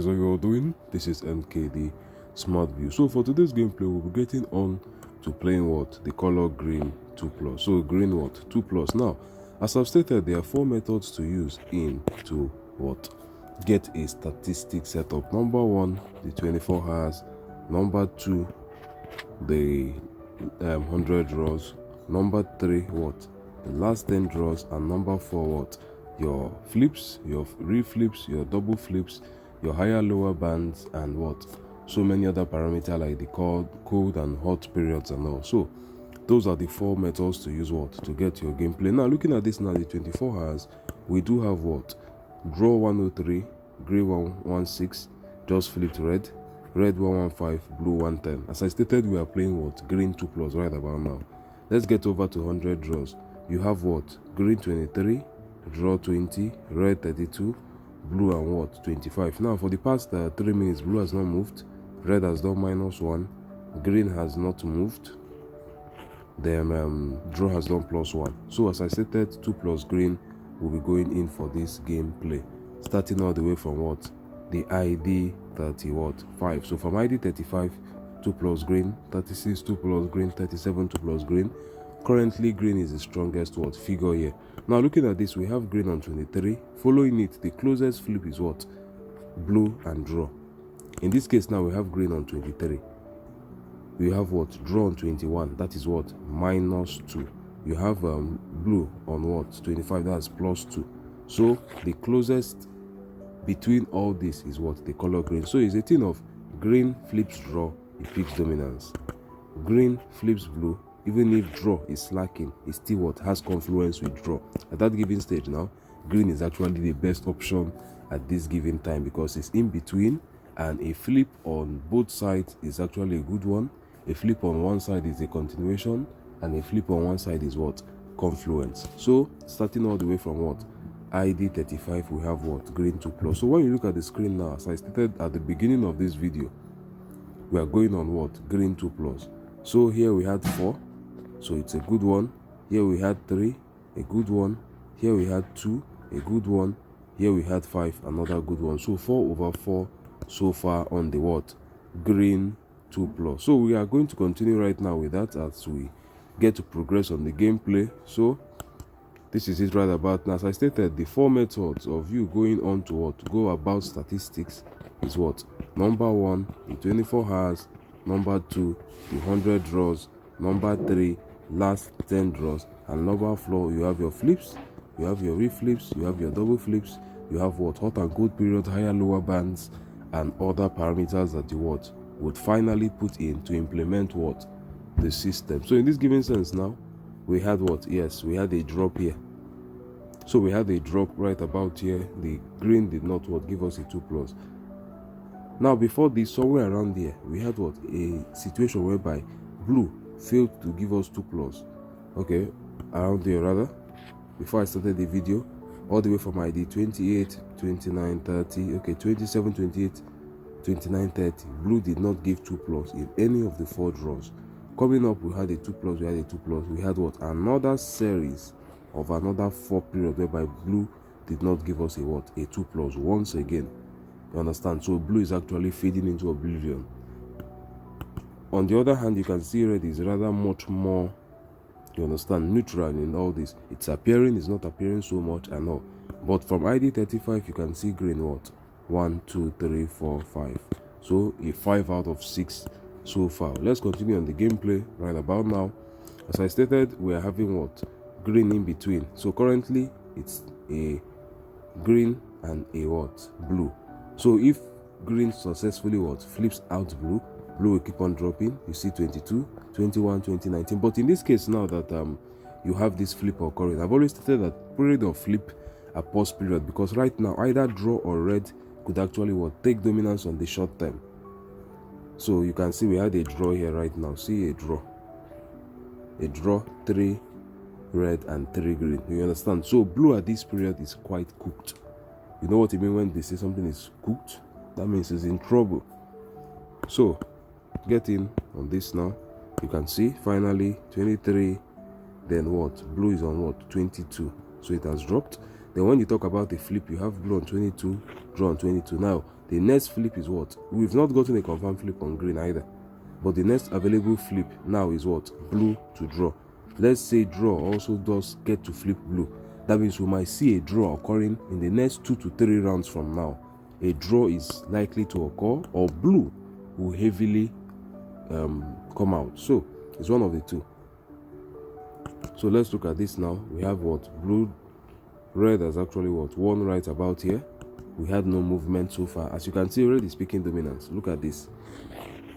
guys, how you all doing? This is MK, the SMARTVIEW. So for today's gameplay, we'll be getting on to playing what? The color green 2+. So green what? 2+. Now, as I've stated, there are 4 methods to use to what? Get a statistic setup. Number 1, the 24 hours. Number 2, the 100 draws. Number 3, what? The last 10 draws. And number 4, what? Your flips, your reflips, your double flips, your higher lower bands, and what? So many other parameters like the cold and hot periods and all. So those are the 4 methods to use what? To get your gameplay. Now looking at this now, the 24 hours, we do have what? Draw 103, green 116, just flipped red, red 115, blue 110. As I stated, we are playing what? Green 2+ right about now. Let's get over to 100 draws. You have what? Green 23, draw 20, red 32, blue and what? 25. Now for the past 3 minutes, blue has not moved, red has done -1, green has not moved, then draw has done +1. So as I stated, 2+ green will be going in for this gameplay, starting all the way from what? The ID 35. So from ID 35, 2+ green, 36 2+ green, 37 2+ green. Currently green is the strongest what? Figure here. Now looking at this, we have green on 23. Following it, the closest flip is what? Blue and draw. In this case now, we have green on 23. We have what? Draw on 21. That is what? -2. You have blue on what? 25. That's +2. So the closest between all this is what? The color green. So it's a thing of green flips draw, it picks dominance. Green flips blue. Even if draw is slacking, it still what? Has confluence with draw. At that given stage now, green is actually the best option at this given time because it's in between, and a flip on both sides is actually a good one. A flip on one side is a continuation, and a flip on one side is what? Confluence. So starting all the way from what? ID 35, we have what? Green 2+. So when you look at the screen now, as I stated at the beginning of this video, we are going on what? Green 2+. So here we had 4. So it's a good one. Here we had 3, a good one. Here we had 2, a good one. Here we had 5, another good one. So 4/4 so far on the what? Green 2+. So we are going to continue right now with that as we get to progress on the gameplay. So this is it right about now. As I stated, the 4 methods of you going on to what? To go about statistics is what? Number 1, the 24 hours. Number 2, the 100 draws. Number 3, last 10 draws. And number 4, you have your flips, you have your reflips, you have your double flips, you have what? Hot and cold periods, higher lower bands, and other parameters that you what? Would finally put in to implement what? The system. So in this given sense now, we had what? Yes, we had a drop here. So we had a drop right about here. The green did not what? Give us a 2+. Now before this, somewhere around here, we had what? A situation whereby blue failed to give us 2+. Okay, around there rather, before I started the video, all the way from ID 28, 29, 30, okay, 27, 28, 29, 30, blue did not give 2+ in any of the 4 draws. Coming up, we had a 2+, we had a 2+, we had what? Another series of another 4 periods whereby blue did not give us a what? A 2+ once again. You understand? So blue is actually fading into oblivion. On the other hand, you can see red is rather much more, you understand, neutral in all this. It's appearing, it's not appearing so much and all. But from ID 35, you can see green what? 1, 2, 3, 4, 5. So a 5 out of 6 so far. Let's continue on the gameplay right about now. As I stated, we are having what? Green in between. So currently, it's a green and a what? Blue. So if green successfully what? Flips out blue, blue will keep on dropping. You see 22, 21, 2019. But in this case now that you have this flip occurring, I've always stated that period of flip a pause period, because right now either draw or red could actually what? Take dominance on the short term. So you can see we had a draw here right now. See a draw, 3 red and 3 green. You understand? So blue at this period is quite cooked. You know what I mean when they say something is cooked? That means it's in trouble. So get in on this now. You can see finally 23, then what? Blue is on what? 22. So it has dropped. Then when you talk about a flip, you have blue on 22, draw on 22. Now, the next flip is what? We've not gotten a confirmed flip on green either. But the next available flip now is what? Blue to draw. Let's say draw also does get to flip blue. That means we might see a draw occurring in the next 2 to 3 rounds from now. A draw is likely to occur, or blue will heavily come out. So it's one of the two. So let's look at this now. We have what? Blue, red has actually what? Won right about here. We had no movement so far. As you can see, red is picking dominance. Look at this.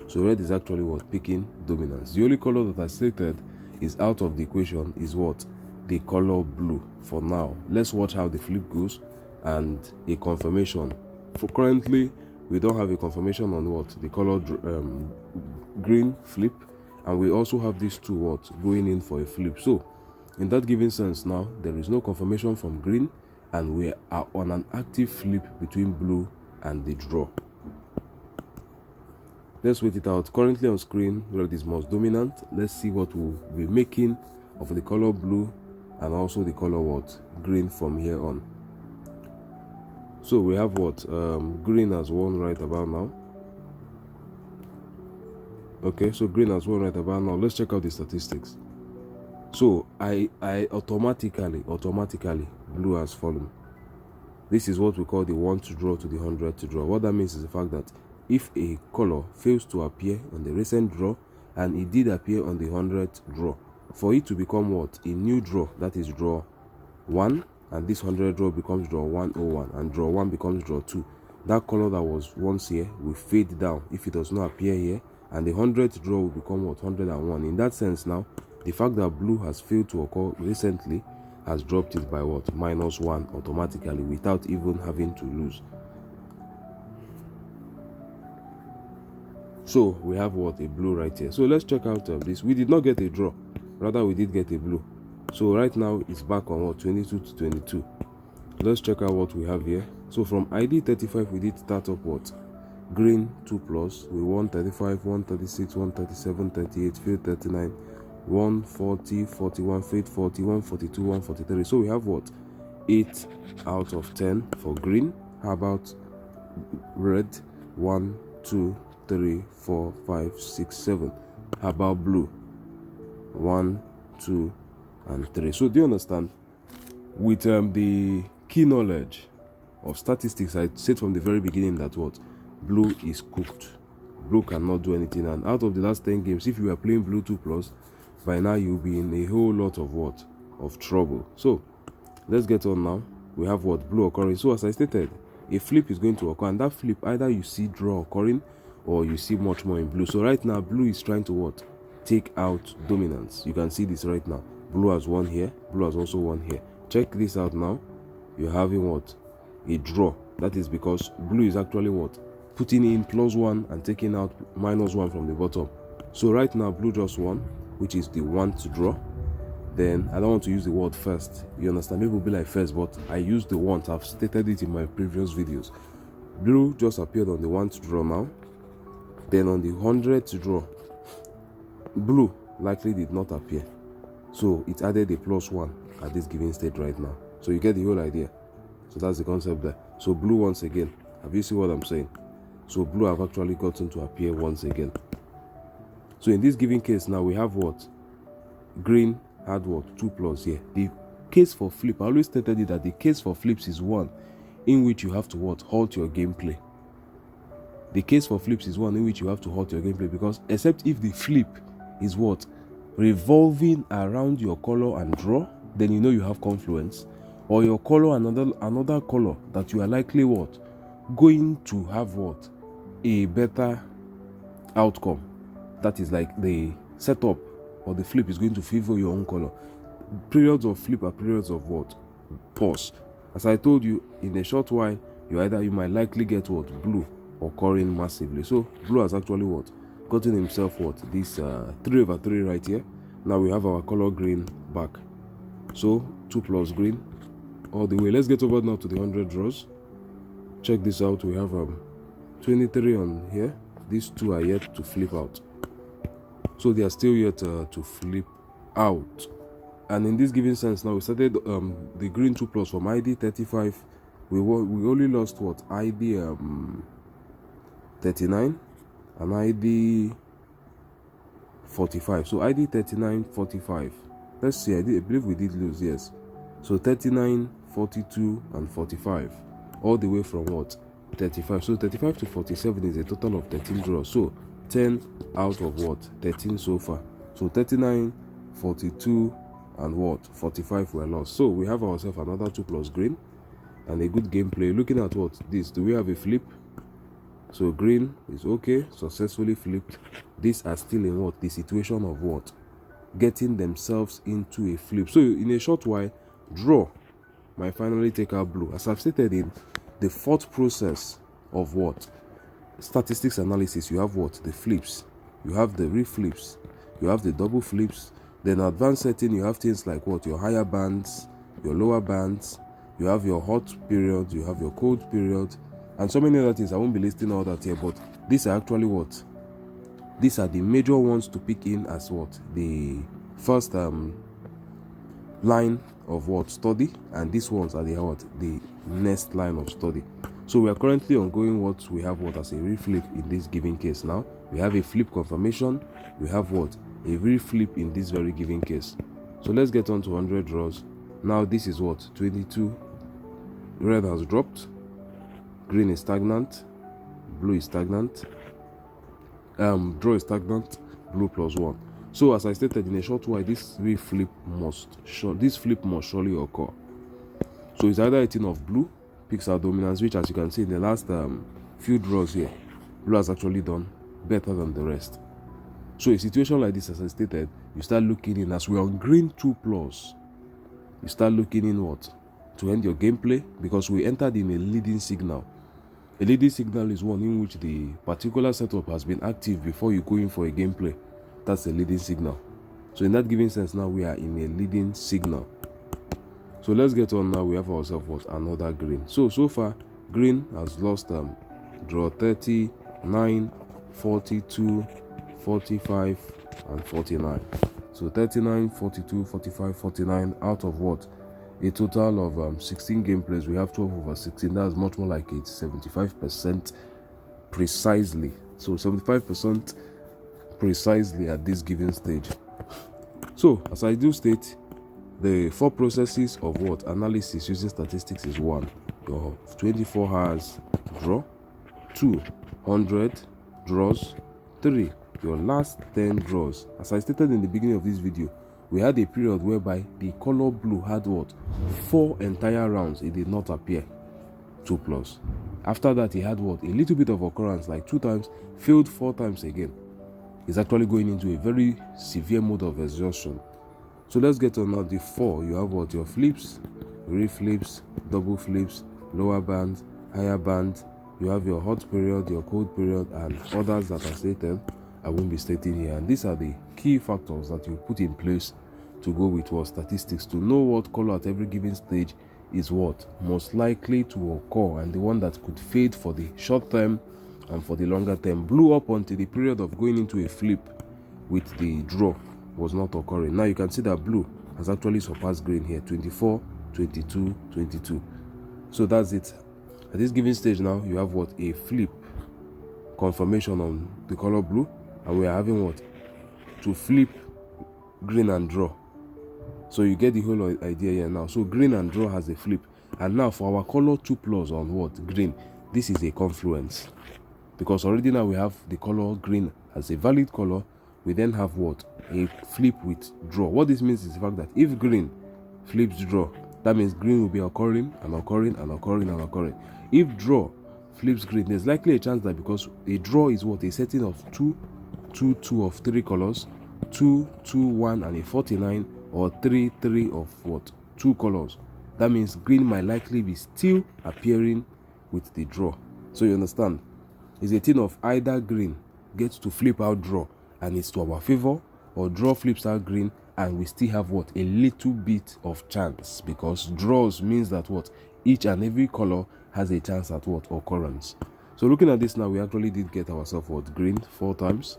So red is actually what? Picking dominance. The only color that I stated is out of the equation is what? The color blue for now. Let's watch how the flip goes and a confirmation. For currently, we don't have a confirmation on what? The color green flip, and we also have these two what? Going in for a flip. So in that given sense now, there is no confirmation from green, and we are on an active flip between blue and the draw. Let's wait it out. Currently on screen, red is most dominant. Let's see what we'll be making of the color blue and also the color what? Green from here on. So we have what? Green has won right about now. Okay, so green has won right about now. Let's check out the statistics. So I automatically blue has fallen. This is what we call the 1 to draw to the 100 to draw. What that means is the fact that if a color fails to appear on the recent draw and it did appear on the 100th draw, for it to become what? A new draw, that is draw 1, and this 100 draw becomes draw 101, and draw 1 becomes draw 2. That color that was once here will fade down if it does not appear here, and the 100th draw will become what? 101. In that sense now, the fact that blue has failed to occur recently has dropped it by what? -1 automatically without even having to lose. So we have what? A blue right here. So let's check out this. We did not get a draw, rather we did get a blue. So right now it's back on what? 22 to 22. Let's check out what we have here. So from ID 35 we did start up what? Green 2+. We won 35, 136, 137, 38, field 39, 140, 41, fade 40, 142, 143. So we have what? 8 out of 10 for green. How about red? 1, 2, 3, 4, 5, 6, 7. How about blue? 1, 2, and 3. So do you understand? With the key knowledge of statistics, I said from the very beginning that what? Blue is cooked. Blue cannot do anything, and out of the last 10 games, if you are playing blue 2+, by now you'll be in a whole lot of what? Of trouble. So let's get on now. We have what? Blue occurring. So as I stated, a flip is going to occur, and that flip, either you see draw occurring or you see much more in blue. So right now blue is trying to what? Take out dominance. You can see this right now. Blue has won here, blue has also won here. Check this out now. You're having what? A draw. That is because blue is actually what? Putting in +1 and taking out -1 from the bottom. So right now blue just won, which is the 1 to draw. Then I don't want to use the word first, you understand? People will be like first, but I use the 1. I've stated it in my previous videos. Blue just appeared on the 1 to draw now. Then on the 100 to draw, blue likely did not appear, so it added a +1 at this given state right now. So you get the whole idea. So that's the concept there. So blue once again, have you seen what I'm saying? So blue have actually gotten to appear once again. So in this given case now, we have what? Green had what? 2+ here. The case for flip, I always stated it that the case for flips is one in which you have to what? Halt your gameplay. The case for flips is one in which you have to halt your gameplay, because except if the flip is what? Revolving around your color and draw, then you know you have confluence, or your color and another color that you are likely what? Going to have what? A better outcome. That is like the setup or the flip is going to favor your own color. Periods of flip are periods of what? Pause. As I told you, in a short while, you might likely get what? Blue occurring massively. So blue has actually what? Gotten himself what? This 3/3 right here. Now we have our color green back. So 2+ green all the way. Let's get over now to the 100 draws. Check this out. We have 23 on here. These two are yet to flip out. So they are still yet to flip out. And in this given sense, now we started the green 2 plus from ID 35. We only lost what? ID 39 and ID 45. So ID 39, 45. Let's see, I believe we did lose, yes. So 39, 42, and 45. All the way from what? 35. So 35 to 47 is a total of 13 draws. So 10 out of what? 13 so far. So 39, 42, and what? 45 were lost. So we have ourselves another 2 plus green and a good gameplay. Looking at what? This. Do we have a flip? So green is okay, successfully flipped. These are still in what? The situation of what? Getting themselves into a flip. So in a short while, draw might finally take out blue. As I've stated in the fourth process of what? Statistics analysis, you have what? The flips. You have the reflips. You have the double flips. Then advanced setting, you have things like what? Your higher bands, your lower bands. You have your hot period. You have your cold period. And so many other things. I won't be listing all that here, but these are actually what? These are the major ones to pick in as what? The first line of what? Study. And these ones are the what? The next line of study. So we are currently ongoing what? We have what as a reflip in this given case now. We have a flip confirmation. We have what? A reflip in this very given case. So let's get on to 100 draws. Now this is what? 22. Red has dropped. Green is stagnant, blue is stagnant, draw is stagnant, blue plus 1. So as I stated, in a short while, this flip must surely occur. So it's either a thing of blue picks our dominance, which as you can see in the last few draws here, blue has actually done better than the rest. So a situation like this, as I stated, you start looking in, as we're on green 2 plus, you start looking in what? To end your gameplay, because we entered in a leading signal. A leading signal is one in which the particular setup has been active before you go in for a gameplay. That's a leading signal. So in that given sense, now we are in a leading signal. So let's get on now. We have ourselves what? Another green. So far, green has lost draw 30, 9, 42, 45, and 49. So 39, 42, 45, 49 out of what? A total of 16 gameplays. We have 12 over 16. That's much more like it's 75% precisely. So 75% precisely at this given stage. So as I do state, the 4 processes of what? Analysis using statistics is 1. Your 24 hours draw. 2. 100 draws. 3. Your last 10 draws. As I stated in the beginning of this video, we had a period whereby the color blue had what? 4 entire rounds. It did not appear. 2 plus. After that, he had what? A little bit of occurrence, like 2 times, failed 4 times again. He's actually going into a very severe mode of exhaustion. So let's get on now. The 4, you have what? Your flips, reflips, double flips, lower band, higher band. You have your hot period, your cold period, and others that are stated. I won't be stating here. And these are the key factors that you put in place to go with what? Statistics, to know what color at every given stage is what? Most likely to occur, and the one that could fade for the short term and for the longer term. Blue up until the period of going into a flip with the draw was not occurring. Now you can see that blue has actually surpassed green here. 24, 22, 22. So that's it. At this given stage now, you have what? A flip confirmation on the color blue, and we are having what? To flip green and draw. So you get the whole idea here now. So green and draw has a flip, and now for our color 2 plus on what? Green, this is a confluence, because already now we have the color green as a valid color. We then have what? A flip with draw. What this means is the fact that if green flips draw, that means green will be occurring and occurring and occurring and occurring. If draw flips green, there's likely a chance that, because a draw is what? A setting of 2, 2, 2 of 3 colors, 2, 2, 1, and a 49, or 3, 3 of what? 2 colors. That means green might likely be still appearing with the draw. So you understand? It's a thing of either green gets to flip out draw and it's to our favor, or draw flips out green and we still have what? A little bit of chance, because draws means that what? Each and every color has a chance at what? Occurrence. So looking at this now, we actually did get ourselves what? Green 4 times.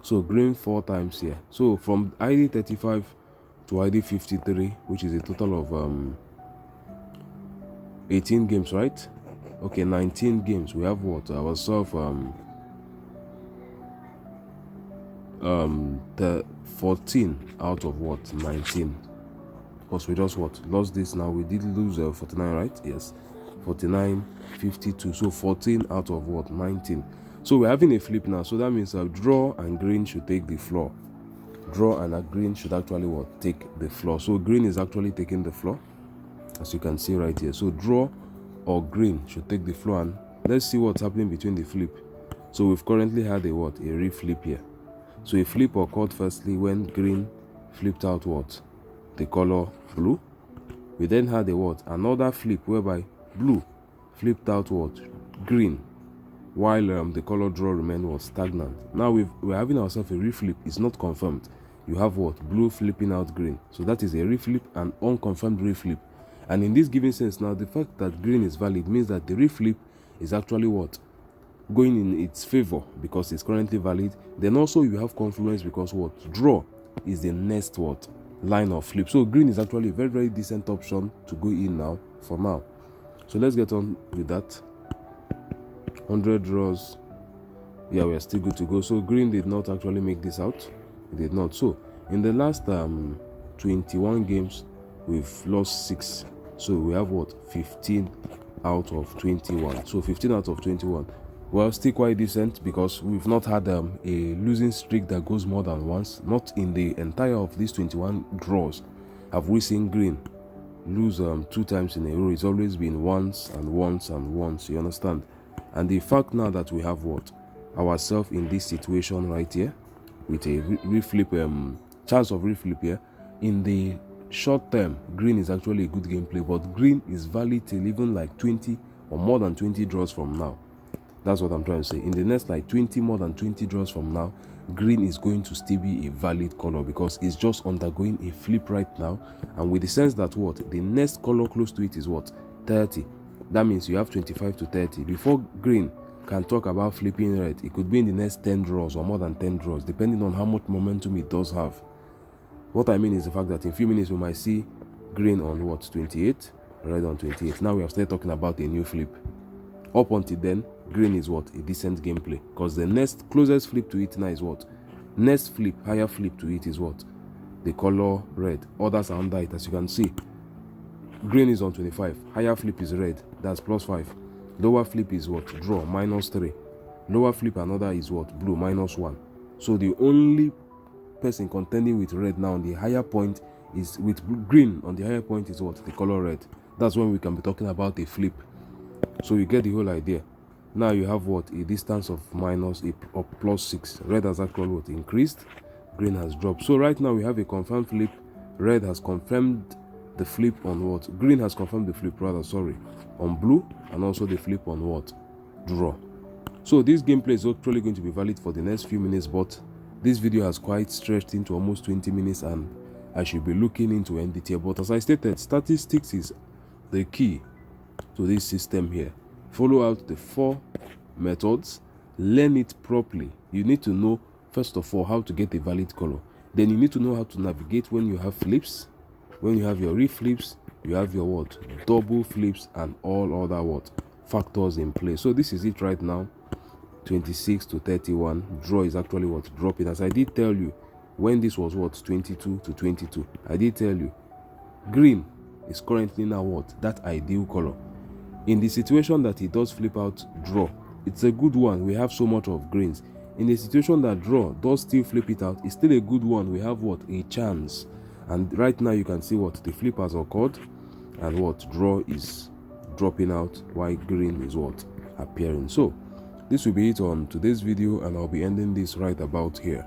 So green 4 times here. So from ID 35 to ID 53, which is a total of 18 games, right? Okay, 19 games. We have what? Ourselves the 14 out of what? 19. Because we just what? Lost this now. We did lose 49, right? Yes. 49, 52. So 14 out of what? 19. So we're having a flip now. So that means draw and green should take the floor. Draw and green should actually what? Take the floor. So green is actually taking the floor, as you can see right here. So draw or green should take the floor, and let's see what's happening between the flip. So we've currently had a what? A reflip here. So a flip occurred firstly when green flipped out what? The color blue. We then had a what? Another flip whereby blue flipped out what? Green, while the color draw remained what? Stagnant. Now we're having ourselves a reflip. It's not confirmed. You have what? Blue flipping out green. So that is a reflip, and unconfirmed reflip. And in this given sense now, the fact that green is valid means that the reflip is actually what? Going in its favor because it's currently valid. Then also you have confluence because what? Draw is the next what? Line of flip. So green is actually a very, very decent option to go in now for now. So let's get on with that. 100 draws. Yeah, we're still good to go. So green did not actually make this out. It did not. So in the last 21 games, we've lost 6. So we have what? 15 out of 21. So 15 out of 21. Well, still quite decent because we've not had a losing streak that goes more than once. Not in the entire of these 21 draws have we seen green lose 2 times in a row. It's always been once and once and once, you understand? And the fact now that we have what? Ourselves in this situation right here with a reflip, chance of reflip here, in the short term, green is actually a good gameplay, but green is valid till even like 20 or more than 20 draws from now. That's what I'm trying to say. In the next like 20, more than 20 draws from now, green is going to still be a valid color because it's just undergoing a flip right now. And with the sense that what? The next color close to it is what? 30. That means you have 25 to 30. Before green can talk about flipping red, it could be in the next 10 draws or more than 10 draws, depending on how much momentum it does have. What I mean is the fact that in a few minutes we might see green on what? 28, red on 28. Now we have started talking about a new flip. Up until then, green is what? A decent gameplay, because the next closest flip to it now is what? Next flip, higher flip to it is what? The color red. Others are under it, as you can see. Green is on 25. Higher flip is red. That's +5. Lower flip is what? Draw, -3. Lower flip another is what? Blue, -1. So the only person contending with red now on the higher point is with green on the higher point is what? The color red. That's when we can be talking about a flip. So you get the whole idea. Now you have what? A distance of +6. Red has actually what? Increased. Green has dropped. So right now we have a confirmed flip. Red has confirmed the flip on what? Green has confirmed the flip rather, sorry, on blue, and also the flip on what? Draw. So this gameplay is actually going to be valid for the next few minutes, but this video has quite stretched into almost 20 minutes and I should be looking into end detail. But as I stated, statistics is the key to this system here. Follow out the 4 methods, learn it properly. You need to know first of all how to get a valid color. Then you need to know how to navigate when you have flips, when you have your reflips, you have your what? Double flips and all other what? Factors in play. So this is it right now. 26 to 31. Draw is actually what? Dropping. As I did tell you, when this was what? 22 to 22. I did tell you, green is currently now what? That ideal color. In the situation that it does flip out draw, it's a good one. We have so much of greens. In the situation that draw does still flip it out, it's still a good one. We have what? A chance. And right now you can see what? The flip has occurred and what? Draw is dropping out while green is what? Appearing. So this will be it on today's video, and I'll be ending this right about here.